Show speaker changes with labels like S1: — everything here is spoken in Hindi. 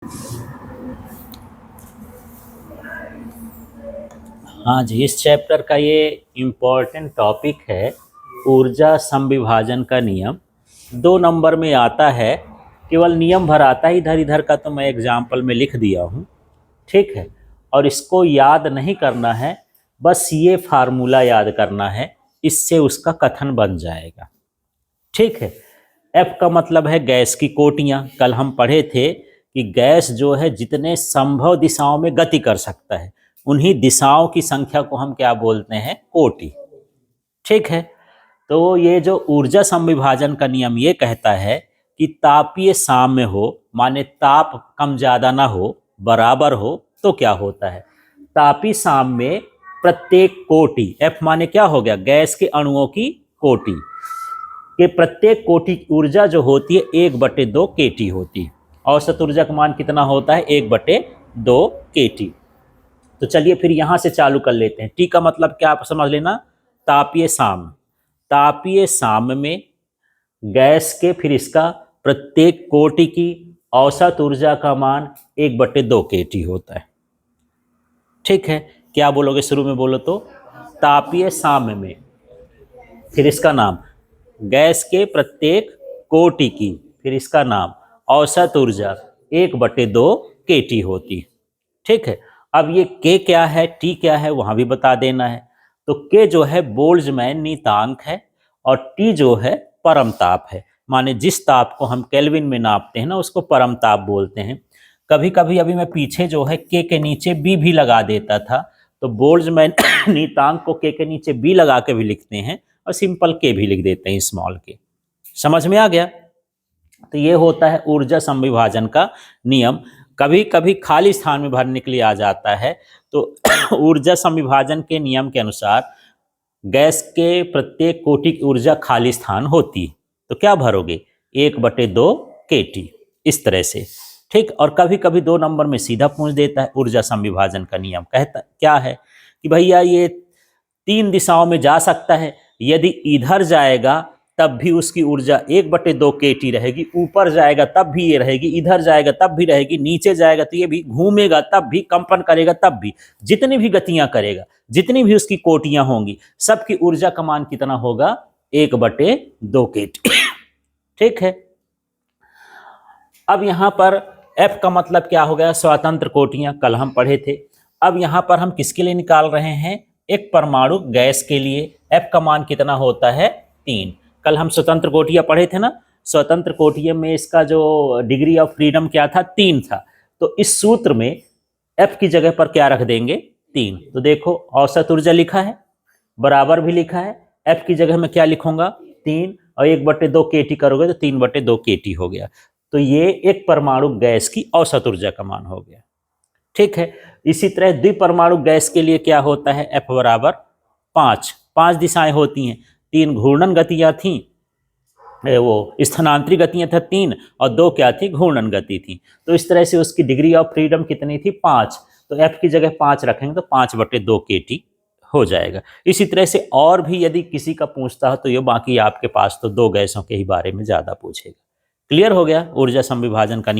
S1: हाँ जी, इस चैप्टर का ये इम्पोर्टेंट टॉपिक है ऊर्जा समविभाजन का नियम। 2 नंबर में आता है, केवल नियम भर आता है, इधर इधर का तो मैं एग्जाम्पल में लिख दिया हूँ। ठीक है, और इसको याद नहीं करना है, बस ये फार्मूला याद करना है, इससे उसका कथन बन जाएगा। ठीक है, एफ का मतलब है गैस की कोटियाँ। कल हम पढ़े थे कि गैस जो है जितने संभव दिशाओं में गति कर सकता है, उन्हीं दिशाओं की संख्या को हम क्या बोलते हैं? कोटि। ठीक है, तो ये जो ऊर्जा समविभाजन का नियम ये कहता है कि तापीय साम्य हो, माने ताप कम ज्यादा ना हो, बराबर हो, तो क्या होता है? तापीय साम्य में प्रत्येक कोटि, एफ माने क्या हो गया? गैस के अणुओं की कोटि के प्रत्येक कोटि की ऊर्जा जो होती है 1/2 केटी होती है। औसत ऊर्जा का मान कितना होता है? 1/2 केटी। तो चलिए फिर यहां से चालू कर लेते हैं। टी का मतलब क्या आप समझ लेना, तापीय साम्य। तापीय साम्य में गैस के फिर इसका प्रत्येक कोटि की औसत ऊर्जा का मान 1/2 केटी होता है। ठीक है, क्या बोलोगे? शुरू में बोलो तो तापीय साम्य में, फिर इसका नाम गैस के प्रत्येक कोटि की, फिर इसका नाम औसत ऊर्जा 1/2 केटी होती। ठीक है, अब ये के क्या है, टी क्या है, वहां भी बता देना है। तो के जो है बोल्ट्जमैन नीतांक है, और टी जो है परम ताप है। माने जिस ताप को हम केल्विन में नापते हैं ना, उसको परम ताप बोलते हैं। कभी कभी अभी मैं पीछे जो है के नीचे बी भी लगा देता था, तो बोल्ट्जमैन नीतांक को के नीचे बी लगा के भी लिखते हैं, और सिंपल के भी लिख देते हैं, स्मॉल के। समझ में आ गया? तो ये होता है ऊर्जा समविभाजन का नियम। कभी कभी खाली स्थान में भरने के लिए आ जाता है, तो ऊर्जा समविभाजन के नियम के अनुसार गैस के प्रत्येक कोटि की ऊर्जा खाली स्थान होती है, तो क्या भरोगे? 1/2 केटी, इस तरह से। ठीक, और कभी कभी 2 नंबर में सीधा पूछ देता है ऊर्जा समविभाजन का नियम। कहता क्या है कि भैया ये 3 दिशाओं में जा सकता है, यदि इधर जाएगा तब भी उसकी ऊर्जा 1/2 केटी रहेगी, ऊपर जाएगा तब भी ये रहेगी, इधर जाएगा तब भी रहेगी, नीचे जाएगा तो ये भी, घूमेगा तब भी, कंपन करेगा तब भी, जितनी भी गतियां करेगा, जितनी भी उसकी कोटियां होंगी, सबकी ऊर्जा का मान कितना होगा? 1/2 केटी। ठीक है, अब यहां पर एफ का मतलब क्या हो गया? स्वतंत्र कोटियां, कल हम पढ़े थे। अब यहां पर हम किसके लिए निकाल रहे हैं? एक परमाणु गैस के लिए एफ का मान कितना होता है? 3। कल हम स्वतंत्र कोटियां पढ़े थे ना, स्वतंत्र कोटियों में इसका जो डिग्री ऑफ फ्रीडम क्या था? 3 था। तो इस सूत्र में एफ की जगह पर क्या रख देंगे? 3। तो देखो औसत ऊर्जा लिखा है, बराबर भी लिखा है, एफ की जगह में क्या लिखूंगा? 3, और 1/2 केटी करोगे तो 3/2 केटी हो गया। तो ये एक परमाणु गैस की औसत ऊर्जा का मान हो गया। ठीक है, इसी तरह द्विपरमाणु गैस के लिए क्या होता है? एफ बराबर 5। 5 दिशाएं होती हैं, 3 घूर्णन गतियां थी, वो स्थानांतरी गतियां था 3, और 2 क्या थी? घूर्णन गति थी। तो इस तरह से उसकी डिग्री ऑफ फ्रीडम कितनी थी? 5। तो एफ की जगह 5 रखेंगे तो 5/2 केटी हो जाएगा। इसी तरह से और भी यदि किसी का पूछता है तो ये बाकी आपके पास तो 2 गैसों के ही बारे में ज्यादा पूछेगा। क्लियर हो गया ऊर्जा समविभाजन का